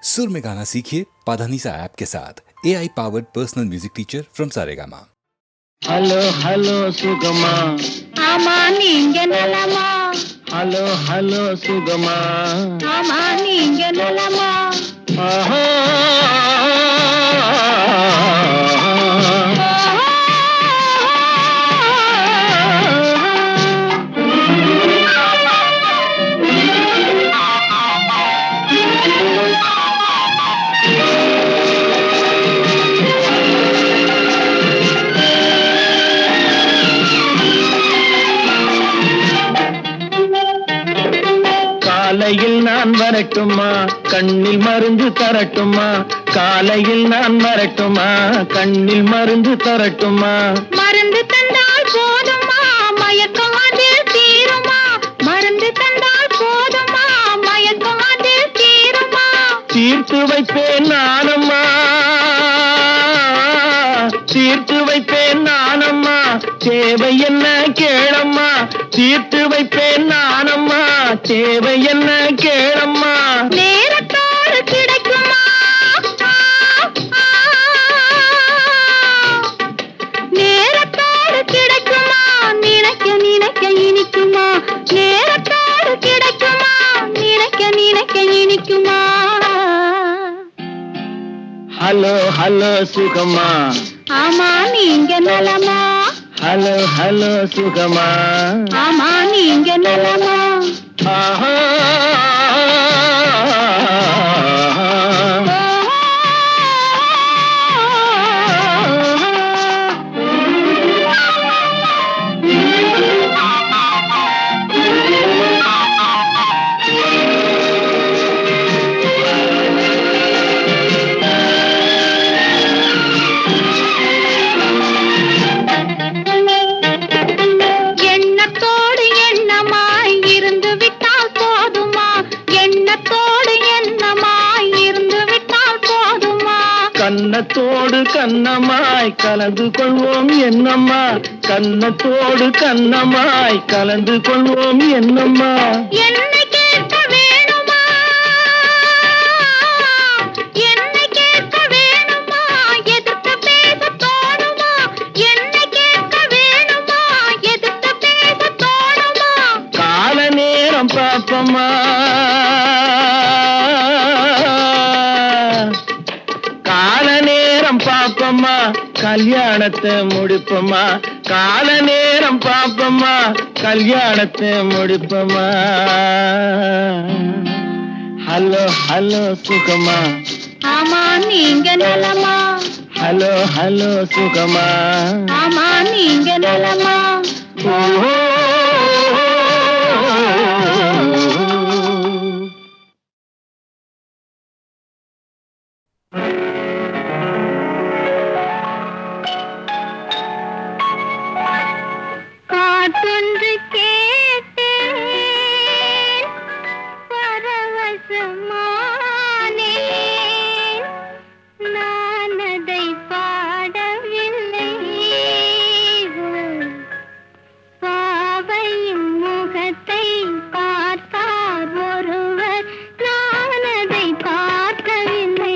सुर में गाना सीखिए पाधानीसा ऐप के साथ। AI powered personal music teacher from Saregama. Hello hello Sugama ஆமா நீங்க நலமா? हेलो हेलो सुगमा ஆமா நீங்க நலமா? आहा காலையில் நான் வரட்டுமா கண்ணில் மருந்து தரட்டுமா காலையில் நான் வரட்டுமா கண்ணில் மருந்து தரட்டுமா மருந்து தந்தால் போதுமா மயக்கம் அதில் தீருமா? மருந்து தந்தால் போதுமா மயக்கம் அதில் தீருமா? தீர்த்து வைப்பேன் நானம்மா தீர்த்து வைப்பேன் நானம்மா தேவை என்ன கேளம்மா தீர்த்து வைப்பேன் நானம்மா தேவை என்ன கேளம்மா நேரத்தோடு கிடைக்குமா? நேரத்தோடு கிடைக்குமா? நினைக்க நினைக்க இனிக்குமா? நேரத்தோடு கிடைக்குமா? நினைக்க நினைக்க இனிக்குமா? ஹலோ ஹலோ சுகமா ஆமா நீங்க நலமா? ஹலோ ஹலோ சுகமா ஆமா நீங்க நலமா? ஆஹா எண்ணத்தோடு எண்ணமாய் இருந்து விட்டால் போதுமா? எண்ணத்தோடு எண்ணமாய் இருந்து விட்டால் போதுமா? கன்னத்தோடு கன்னமாய் கலந்து கொள்வோம் என்னம்மா கன்னத்தோடு கன்னமாய் கலந்து கொள்வோம் என்னம்மா என்னை கேட்க வேணுமா? என்னை கேட்க வேணுமா? எதிர்த்து பேச தோணுமா? என்னை கேட்க வேணுமா? எதிர்த்து பேச தோணுமா? கால நேரம் பாப்பம்மா கால நேரம் பாப்பம்மா கல்யாணத்தை முடிப்பம்மா கால நேரம் பாப்பம்மா கல்யாணத்தை முடிப்பம்மா ஹலோ ஹலோ சுகமா ஆமா நீங்க நலமா? ஹலோ ஹலோ சுகமா ஆமா நீங்க நலமா? ஓஹோ காற்றொன்று கேட்டேன் பரவசமானேன் நான் அதை பாடவில்லை பாவையும் முகத்தை பார்த்தார் ஒருவர் நான் அதை பார்க்கவில்லை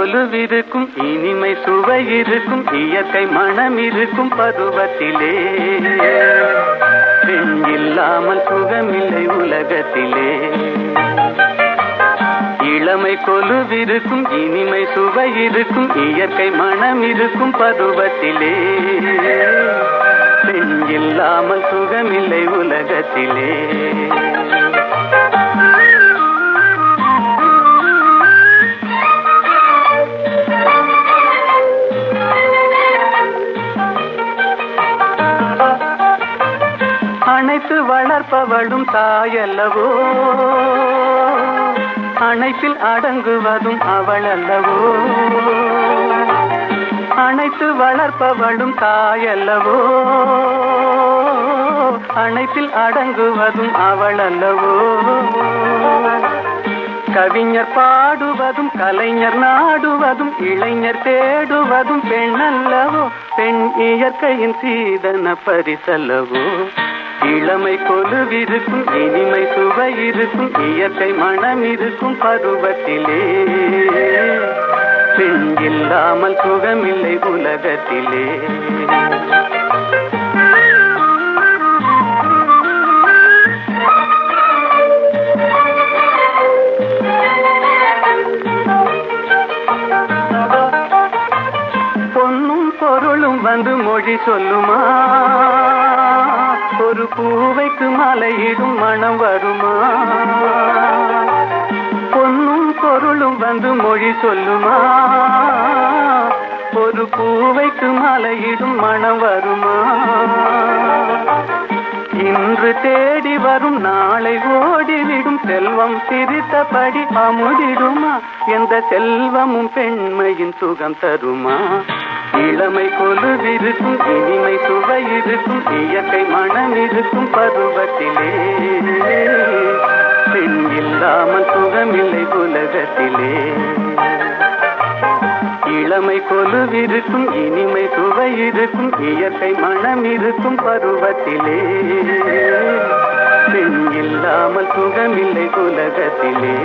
கொலுவிருக்கும் இனிமை சுவை இருக்கும் இயற்கை மனம் இருக்கும் பருவத்திலே பெண் இல்லாமல் சுகமில்லை உலகத்திலே இளமை கொலுவிருக்கும் இனிமை சுவை இருக்கும் இயற்கை மனம் இருக்கும் பருவத்திலே பெண் இல்லாமல் சுகமில்லை உலகத்திலே அணைத்து வளர்ப்பவளும் தாயல்லவோ அணைப்பில் அடங்குவதும் அவள் அல்லவோ அணைத்து வளர்ப்பவளும் தாயல்லவோ அணைப்பில் அடங்குவதும் அவள் அல்லவோ கவிஞர் பாடுவதும் கலைஞர் நாடுவதும் இளைஞர் தேடுவதும் பெண் அல்லவோ பெண் இயற்கையின் சீதன பரிசல்லவோ இளமை கொலுவிருக்கும் இனிமை சுவை இருக்கும் இயற்கை மனம் இருக்கும் பருவத்திலே பெண் இல்லாமல் சுகமில்லை உலகத்திலே பொன்னும் பொருளும் வந்து மொழி சொல்லுமா ஒரு பூவைக்கு மலையிடும் மனம் வருமா பொன்னும் பொருளும் வந்து மொழி சொல்லுமா ஒரு பூவைக்கு மலையிடும் மனம் வருமா இன்று தேடி வரும் நாளை ஓடிவிடும் செல்வம் சிரித்தபடி அமுதிடுமா எந்த செல்வமும் பெண்மையின் சுகம் தருமா இளமை கொலுவிருக்கும் இனிமை சுவை இருக்கும் இயற்கை மனம் இருக்கும் பருவத்திலே பெண் இல்லாமல் சுகமில்லை உலகத்திலே இளமை கொலுவிருக்கும் இனிமை சுவை இருக்கும் இயற்கை மனம் இருக்கும் பருவத்திலே பெண் இல்லாமல் சுகமில்லை உலகத்திலே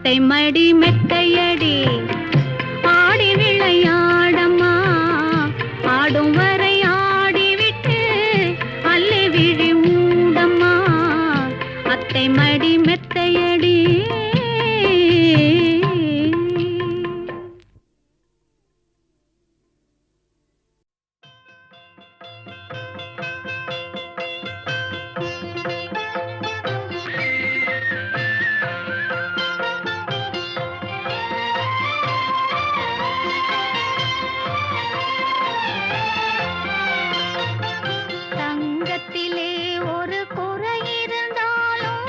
அத்தை மடி மெத்தையடி ஆடி விளையாடம்மா ஆடும் வரை ஆடிவிட்டு அல்லி விழி மூடம்மா அத்தை மடி மெத்தையடி தங்கத்திலே ஒரு குறை இருந்தாலும்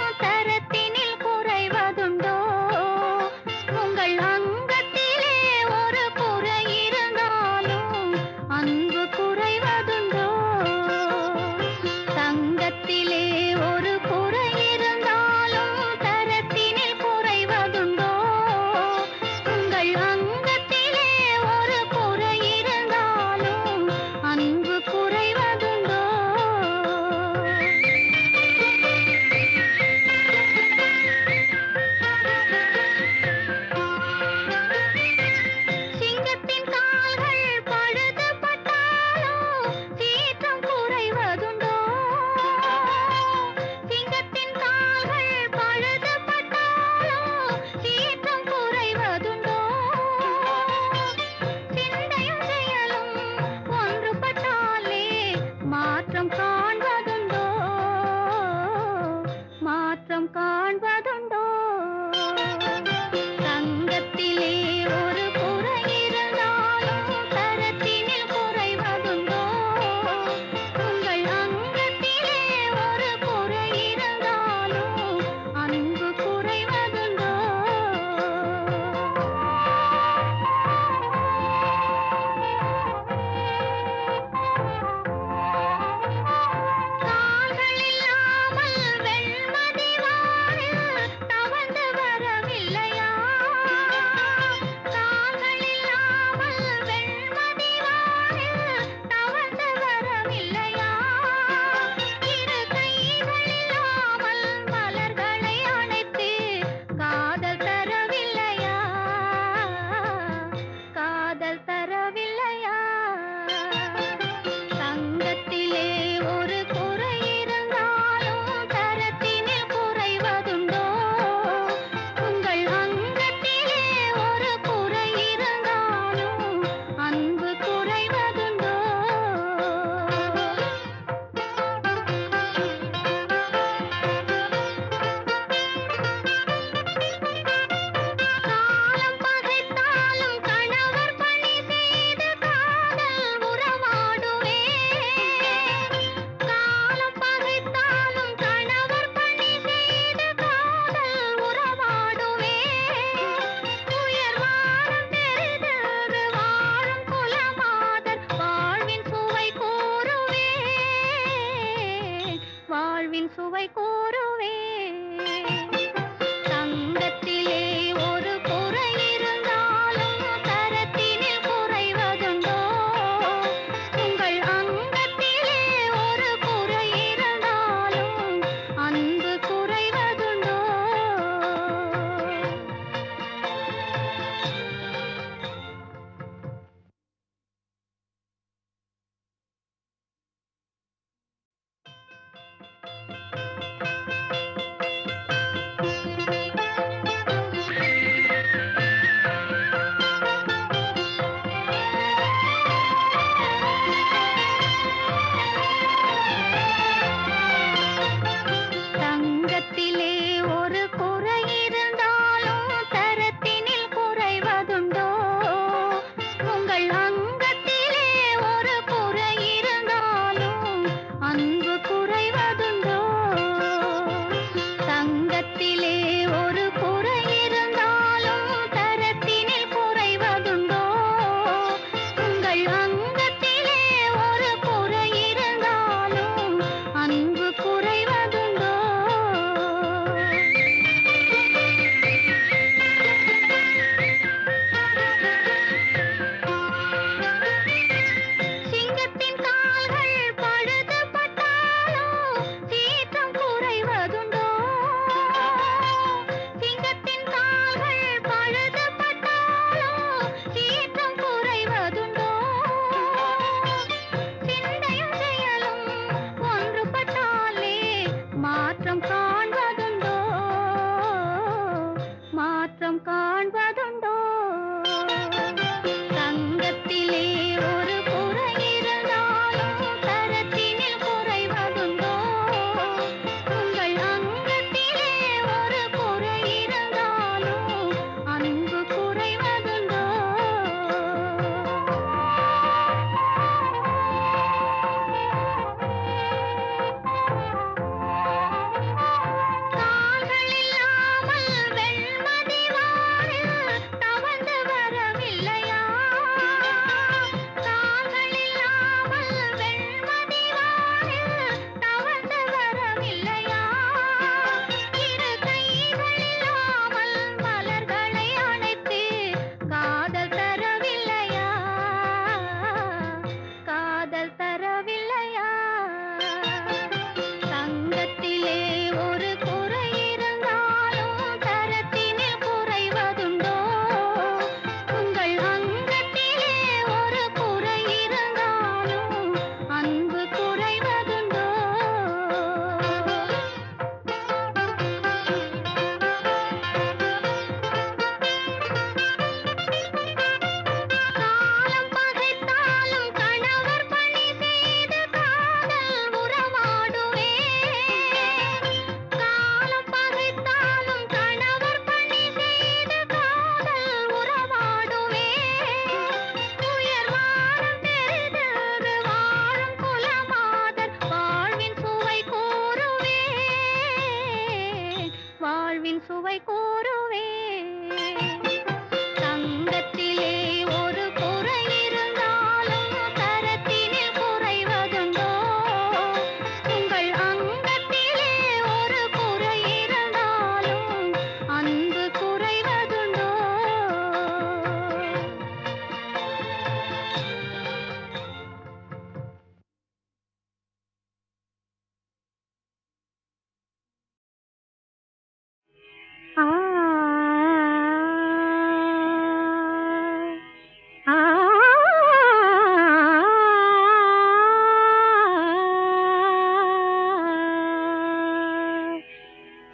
காண்பதுண்டோ தங்கத்திலே ஒரு குறை இருந்தாலும் தரத்தினில் குறைவதுண்டோ உங்கள் அங்கத்திலே ஒரு குறை இருந்தாலும் அன்பு குறைவதுண்டோ கால்கள் இல்லாமல் வெண்மதி வானில் தவழ்ந்து வரவில்லையா கால்கள் இல்லாமல் வெண்மதி வானில் தவழ்ந்து வரவில்லையா இரு கைகள் இல்லாமல் மலர்களை அணைத்து காதல் தரவில்லையா காதல் தரவில்லையா தங்கத்திலே ஒரு குறை இருந்தாலும் தரத்தினில் குறைவதுண்டோ உங்கள் அங்கத்திலே ஒரு குறை இருந்தாலும் அன்பு குறைவதுண்டோ காலம் பகைத்தாலும் கணவர் பணி செய்து காதல் உறவாடுவே காலம் பகைத்தாலும் கணவர் பணி செய்து காதல் உறவாடுவே உயர் வானம் தெரிந்தது வாழும் குலமாதர் வாழ்வின் சுவை கூறுவே வாழ்வின் சுவை கூறுவே தங்கத்திலே ஒரு குறை இருந்தாலும் தரத்தினில் குறைவதுண்டோ உங்கள் அங்கத்திலே ஒரு குறை இருந்தாலும் அன்பு குறைவதுண்டோ ஆ ஆ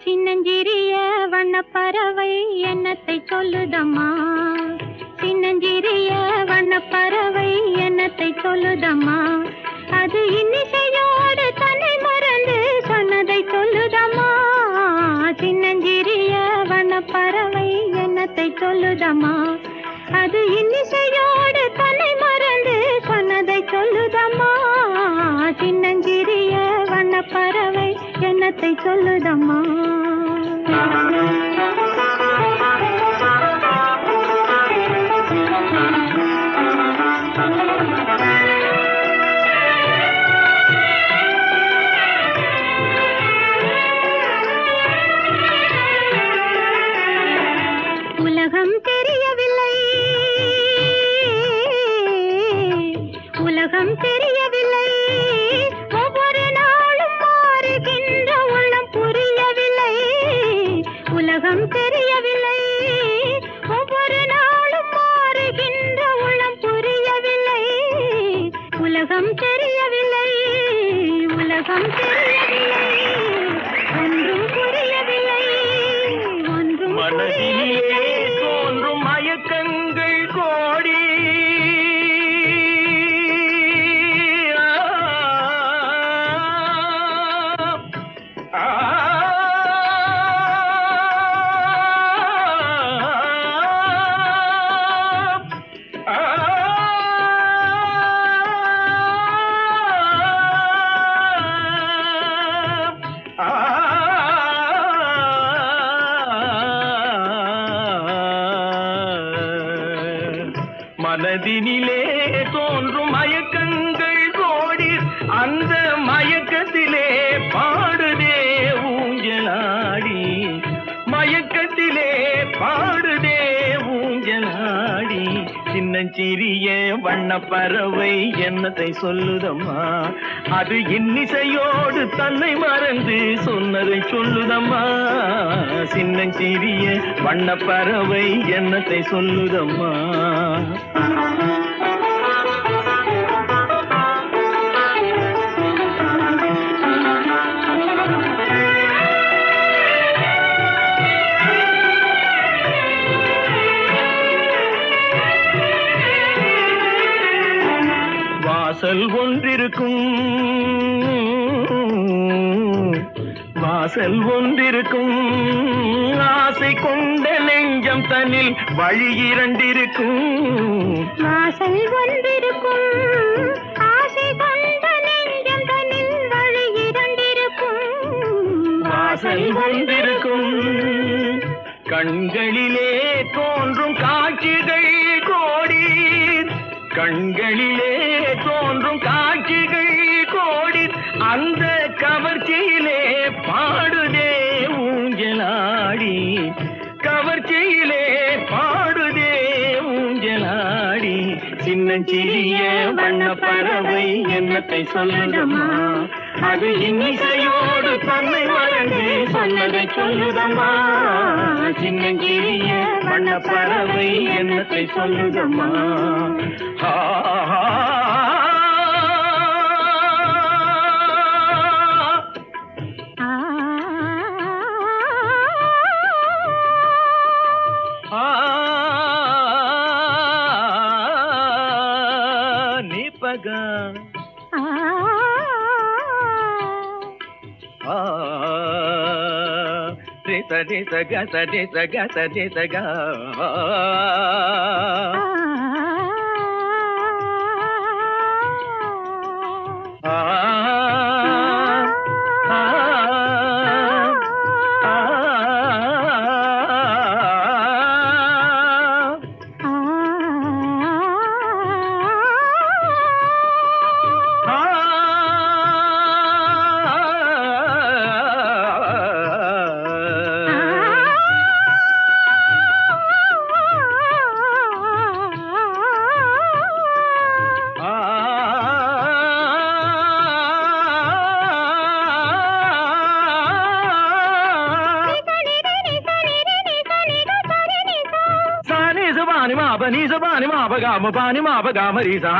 சின்னஞ்சிறிய வண்ணப்பறவை என்னத்தை சொல்லுதம்மா சின்னஞ்சிறிய வண்ணப்பறவை என்னத்தை சொல்லுதம்மா அது இன்னிசையோடு தன்னை மறந்து சொன்னதை சொல்லுதம்மா சின்னஞ்சிறிய வண்ணப்பறவை என்னத்தை சொல்லுதம்மா அது இன்னிசையோடு தன்னை மறந்து சொன்னதை சொல்லுதம்மா சின்னஞ்சிறிய வண்ணப்பறவை என்னத்தை சொல்லுதம்மா உலகம் தெரியவில்லை உலகம் தெரியவில்லை ஒவ்வொரு நாளும் மாறுகின்ற உள்ளம் புரியவில்லை உலகம் தெரியவில்லை ஒவ்வொரு நாளும் மாறுகின்ற உள்ளம் புரியவில்லை உலகம் தெரியவில்லை உலகம் தெரியவில்லை ஒன்றும் புரியவில்லை ஒன்றும் மனதிலே தோன்றும் மயக்கங்கள் கோடி மனதினிலே தோன்றும் மயக்கங்கள் கோடி அந்த மயக்கத்திலே பாடுதே ஊஞ்சலாடி மயக்கத்திலே பாடுதே ஊஞ்சலாடி சின்னஞ்சிறிய வண்ணப்பறவை என்னத்தை சொல்லுதம்மா அது இன்னிசையோடு தன்னை மறந்து சொன்னதை சொல்லுதம்மா சின்னஞ்சிறிய வண்ணப்பறவை என்னத்தை சொல்லுதம்மா வாசல் ஒன்றிருக்கும் வாசல் ஒன்றிருக்கும் ஆசை கொண்ட நெஞ்சம் தன்னில் வழி இரண்டிருக்கும் வாசல் ஒன்றிருக்கும் ஆசை கொண்ட நெஞ்சம் தன்னில் வழி இரண்டிருக்கும் வாசல் ஒன்றிருக்கும் கண்களிலே தோன்றும் காட்சிகள் கோடி கண்களிலே தோன்றும் காட்சிகள் கோடி அந்த கவர்ச்சியிலே பாடுதே ஊஞ்சலாடி கவர்ச்சியிலே பாடுதே ஊஞ்சலாடி சின்னஞ்சிறிய வண்ணப்பறவை என்னத்தை சொல்லுதம்மா அது இன்னிசையோடு தன்னை மறந்து சொன்னதை சொல்லுதம்மா சின்னஞ்சிறிய வண்ணப்பறவை என்னத்தை சொல்லுதம்மா நீபகா சடி சக சடி சக சடி சக Pani ma ba ga ma ri sa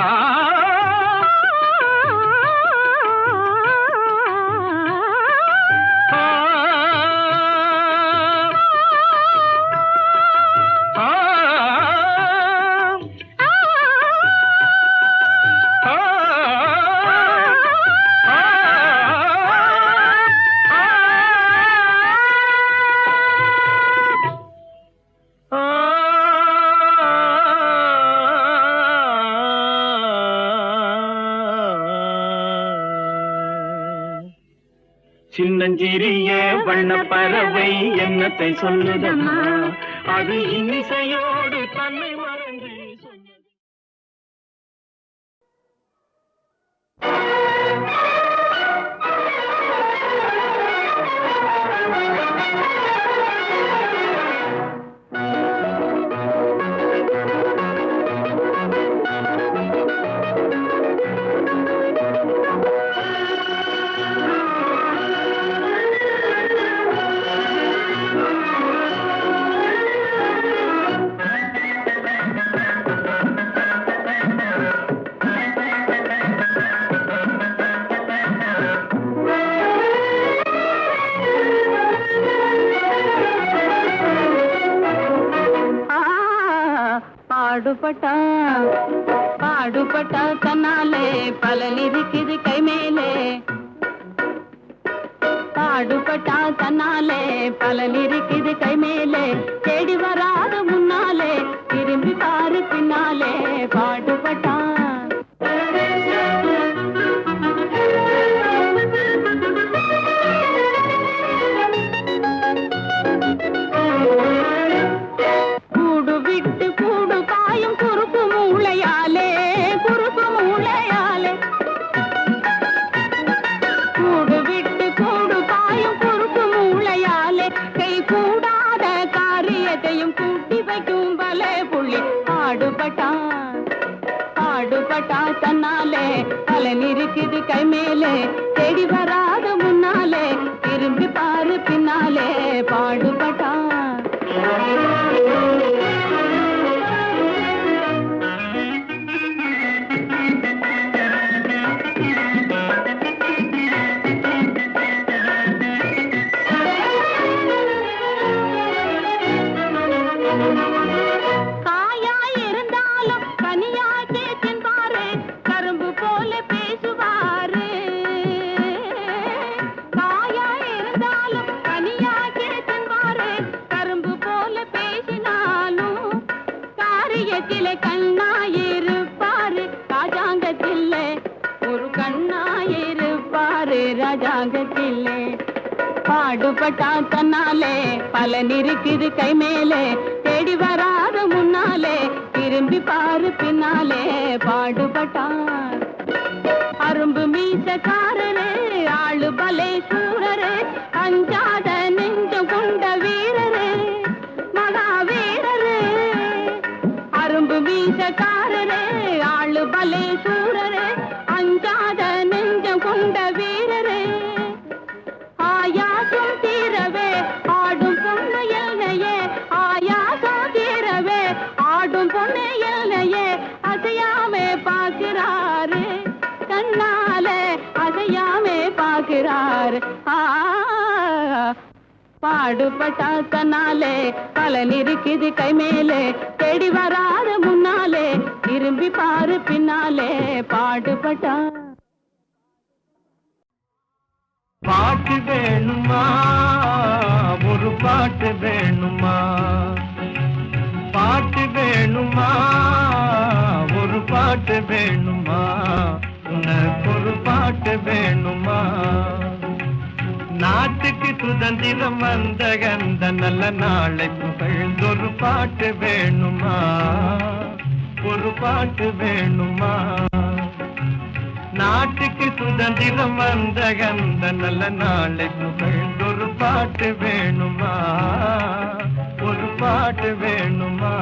சின்னஞ்சிறிய வண்ணப்பறவை என்னத்தை சொல்லுதம்மா அது இன்னிசையோடு தன்னை மறந்து சொன்னது பாடுபட்டா தன்னாலே பலன் இருக்குது கை மேலே பாடுபட்டா தன்னாலே பலன் இருக்குது கை மேலே தேடி வராது முன்னாலே திரும்பி பாரு பின்னாலே பாடுபட்டா பாடுபட்டா தன்னாலே பலன் இருக்குது கை மேலே தேடி வராது முன்னாலே திரும்பி பாரு பின்னாலே பாடுபட்டா காயா இருந்தாலும் கனியாக்கே தின்பாரு கரும்பு போல ராஜாங்கத்திலே கண்ணாயிருப்பாரு ராஜாங்கத்திலே ஒரு கண்ணாயிருப்பாரு ராஜாங்கத்திலே பாடுபட்டா தன்னாலே பலன் இருக்குது கை மேலே தேடி வராத முன்னாலே திரும்பி பாரு பின்னாலே பாடுபட்டார் அரும்பு மீசக்காரரே ஆளு பலே சூரரே அஞ்சாத நெஞ்சம் கொண்ட வீரரே மகாவீரரே அரும்பு மீசக்காரரே ஆளு பலே சூரரே அஞ்சாத நெஞ்சம் கொண்ட வீரரே ஆயாசம் தீரவே ஆடும் பொண்ணு எல்லையே ஆயாசம் தீரவே ஆடும் பொண்ணு எல்லையே அசையாமே பார்க்கிறாரு கண்ணாலே அசையாமே பார்க்கிறாரு பாடுபட்டா தன்னாலே பலன் இருக்குது கை மேலே தேடி வராத முன்னாலே திரும்பி பாரு பின்னாலே பாடுபட்டா பாட்டு வேணுமா ஒரு பாட்டு வேணுமா பாட்டு வேணுமா ஒரு பாட்டு வேணுமா உனக்கு ஒரு பாட்டு வேணுமா நாட்டுக்கு சுதந்திரம் வந்த கந்த நல்ல நாளை புகழ்ந்தொரு பாட்டு வேணுமா ஒரு பாட்டு வேணுமா நாட்டுக்கு சுதந்திரம் வந்த கந்த நல்ல நாளை புகழ்ந்தொரு பாட்டு வேணுமா ஒரு பாட்டு வேணுமா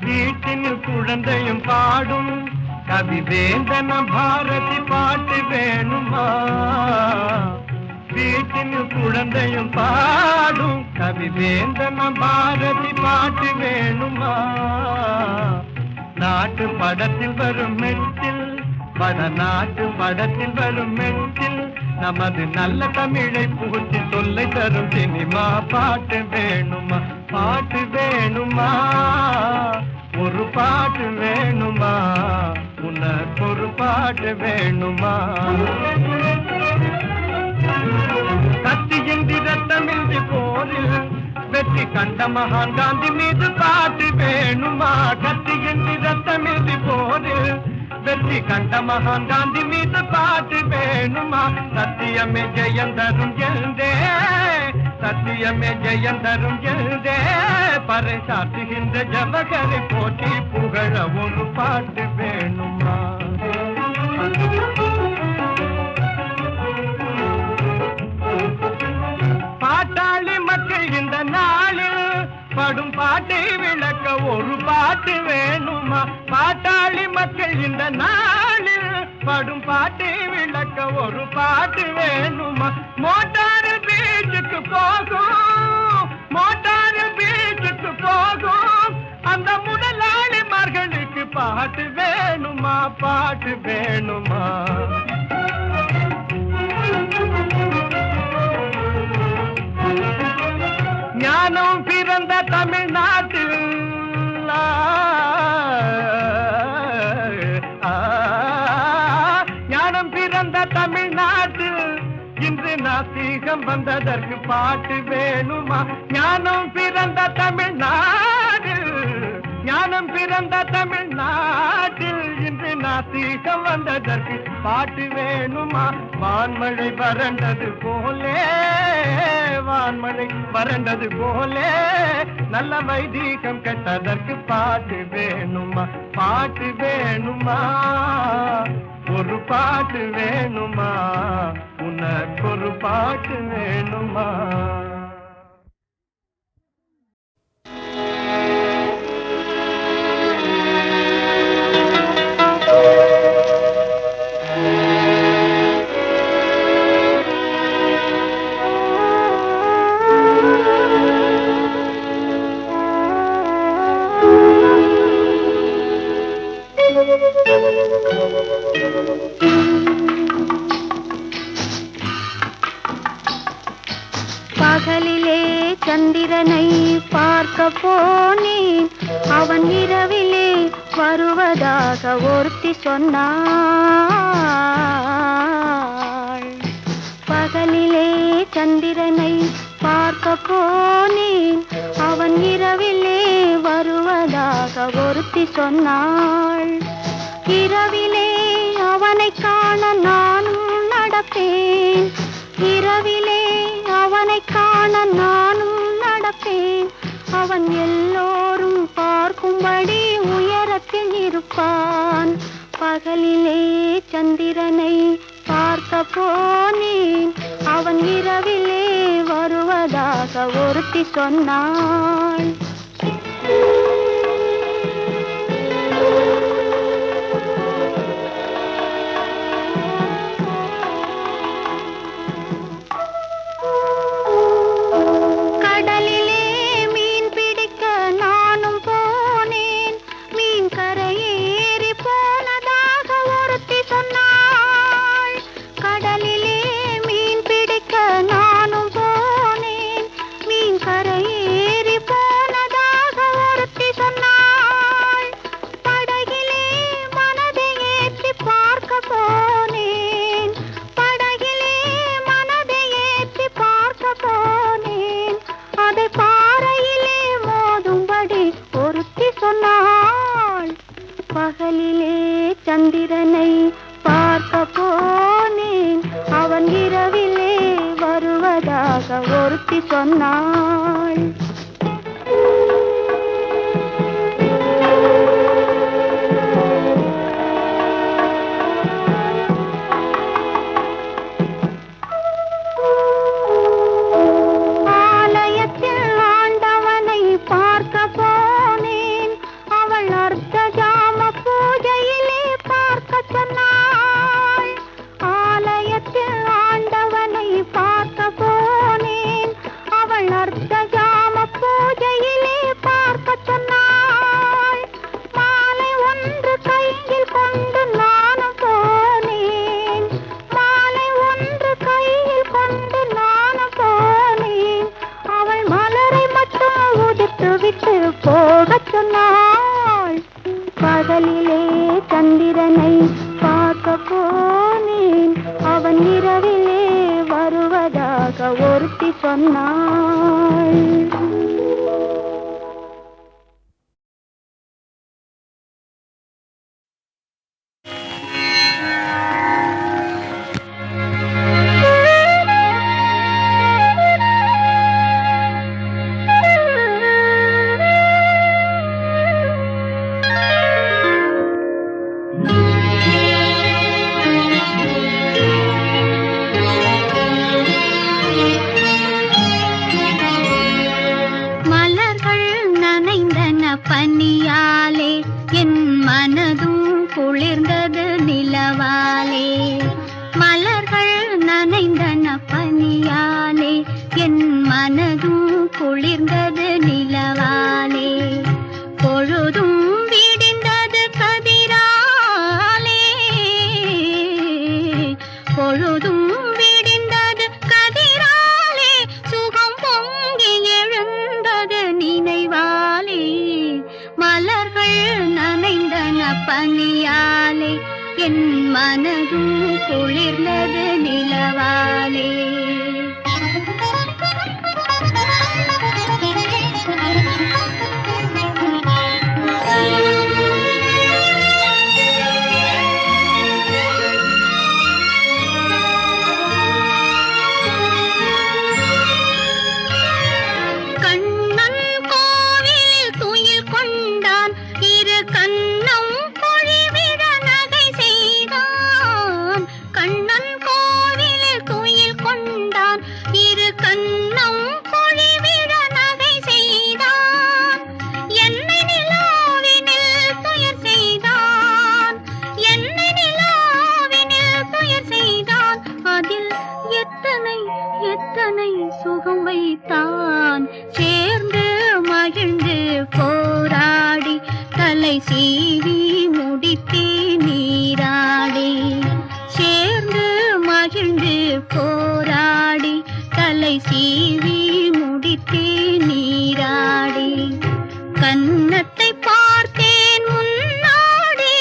வீட்டின் குழந்தையும் பாடும் கவி வேந்தன பாரதி பாட்டு வேணுமா வீட்டின் குழந்தையும் பாடும் கவி வேந்தன பாரதி பாட்டு வேணுமா நாட்டு படத்தில் வரும் மெட்டில் வடநாட்டு படத்தில் வரும் மெட்டில் நமது நல்ல தமிழை புகுத்தி சொல்லை தரும் சினிமா பாட்டு வேணுமா பாட்டு வேணுமா ஒரு பாட்டு வேணுமா உனக்கு ஒரு பாட்டு வேணுமா கத்தியின்றி ரத்தமின்றி போரில் வெற்றி கண்ட மகான் காந்தி மீது பாட்டு வேணுமா கத்தியின்றி ரத்தமின்றி போரில் வெற்றி கண்ட மகான் காந்தி மீது பாட்டு வேணுமா சத்தியமே ஜெயந்தரும் எழுந்தே சத்தியமே ஜெயந்தரும் எழுந்தே பறை சாற்றுகின்ற ஜவகரை போற்றி புகழ ஒரு பாட்டு வேணுமா பாட்டாளி மக்கள் இந்த நாளில் படும் பாட்டை விளக்க ஒரு பாட்டு வேணுமா பாட்டாளி மக்கள் இந்த நாளில் படும் பாட்டை விளக்க ஒரு பாட்டு வேணுமா மோட்டாரில் பீச்சுக்கு போகும் மோட்டாரில் பீச்சுக்கு போகும் அந்த முதலாளிமார்களுக்கு பாட்டு வேணுமா பாட்டு வேணுமா ஞானம் பிறந்த தமிழ்நாட்டில் ஞானம் பிறந்த தமிழ்நாட்டில் இன்று நாத்திகம் வந்ததற்கு பாட்டு வேணுமா ஞானம் பிறந்த தமிழ்நாட்டில் ஞானம் பிறந்த தமிழ்நாட்டில் இன்று நாத்திகம் வந்ததற்கு பாட்டு வேணுமா வான்மழை வறண்டது போலே வான்மழை வறண்டது போலே நல்ல வைதீகம் கெட்டதற்கு பாட்டு வேணுமா பாட்டு வேணுமா ஒரு பாட்டு வேணுமா உனக்கு ஒரு பாட்டு வேணுமா பகலிலே சந்திரனை பார்க்க போனேன் அவன் இரவிலே வருவதாக ஒருத்தி சொன்னாள் பகலிலே சந்திரனை பார்க்க போனேன் அவன் இரவிலே வருவதாக வருவதாக ஒருத்தி சொன்னாள். இரவிலே அவனை காண நானும் நடப்பேன், இரவிலே அவனை காண நானும் நடப்பேன். அவன் எல்லோரும் பார்க்கும்படி உயரத்தில் இருப்பான். பகலிலே சந்திரனை பார்க்க போனேன், அவன் இரவிலே வருவதாக ஒருத்தி சொன்னாள். கடலிலே மீன் பிடிக்க நானும் போனேன், மீன் கரையேறி போனதாக ஒருத்தி சொன்னாள். கடலிலே மீன் பிடிக்க நானும் போனேன், மீன் கரையேறி போனதாக ஒருத்தி சொன்னாள். படகிலே மனதை ஏற்றி பார்க்க போனேன், படகிலே மனதை ஏற்றி பார்க்க போனேன். அதை பாறையிலே மோதும்படி ஒருத்தி சொன்னாள். பகலிலே சந்திரனை பார்க்க போனேன், அவன் இரவிலே வருவதாக ஒருத்தி சொன்னாள். ஆலயத்தில் ஆண்டவனை பார்க்க போனேன், அவள் அர்த்த ஜாம பூஜையிலே பார்க்க சொன்னாள். ஆலயத்தில் ஆண்டவனை பார்க்க போனேன், அவள் அர்த்த ஜாம பூஜையிலே பார்க்க சொன்னாள். மாலை ஒன்று கையில் கொண்டு நானும் போனேன், மாலை ஒன்று கையில் கொண்டு நானும் போனேன். அவள் மலரை மட்டும் உதிர்த்து விட்டு போகச் சொன்னாள். பகலிலே சந்திரனை பார்க்க போனேன், அவன் இரவிலே வருவதாக ஒருத்தி சொன்னாள். மலர்கள் நனைந்தன பனியாலே, என் மனதும் குளிர்ந்தது நிலவாலே. மலர்கள் நனைந்தன பனியாலே, என் மனதும் குளிர்ந்தது நிலவாலே. பொழுதும் விடிந்தது கதிராலே, பொழுதும் விடிந்தது கதிராலே. சுகம் பொங்கி எழுந்தது நினைவாலே. மலர்கள் நனைந்தன பனியாலே, என் மனதும் குளிர்ந்தது நிலவாலே. கண்ணன் கோவில் துயில் கொண்டான், இரு கண்ணம் பொழிவிட நகை செய்தான். கண்ணன் கோவில் துயில் கொண்டான், இரு கண்ணம் பொழிவிட நகை செய்தான். என்னை நிலாவினில் துயர் செய்தான், என்னை நிலாவினில் துயர் செய்தான். அதில் எத்தனை எத்தனை சுகம் வைத்தான். சேர்ந்து மகிழ்ந்து போராடி தலை சீவி முடித்தே நீராடி. சேர்ந்து மகிழ்ந்து போராடி தலை சீவி முடித்தே நீராடி. கன்னத்தை பார்த்தேன் முன்னாடி,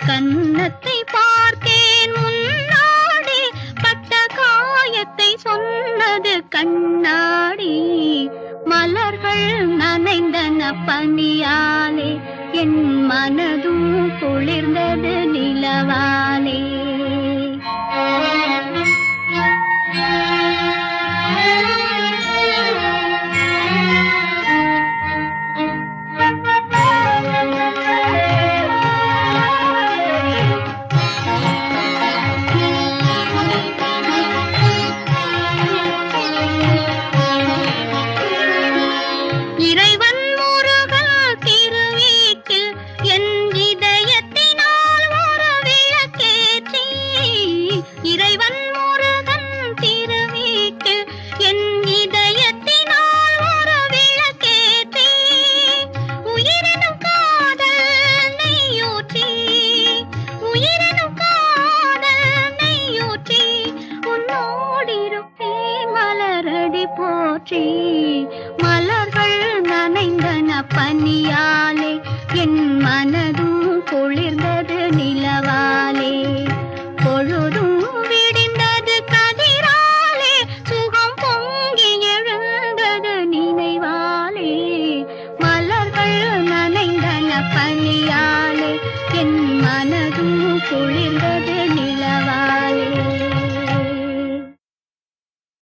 கன்னத்தை பார்த்தேன் முன்னாடி. பட்ட காயத்தை சொன்னது கண்ணாடி. மலர்கள் நனைந்தன பனியாலே, என் மனதும் குளிர்ந்தது நிலவாலே. இறைவன் முருகன் திருவீட்டில் என் இதயத்தினால் ஒரு விளக்கேற்றி, இறைவன் முருகன் திருவீட்டில் என் இதயத்தினால் ஒரு விளக்கேற்றி, உயிரினும் காதல் நெய்யூற்றி, உயிரினும் காதல் நெய்யூற்றி, உன்னோடிருப்பே மலரடி போற்றி. மலர்கள் நனைந்தன பனியாலே, என் மனதும் குளிர்ந்தது நிலவாலே. பொழுதும் விடிந்தது கதிராலே, சுகம் பொங்கி எழுந்தது நினைவாலே. மலர்கள் நனைந்தன பனியாலே, என் மனதும் குளிர்ந்தது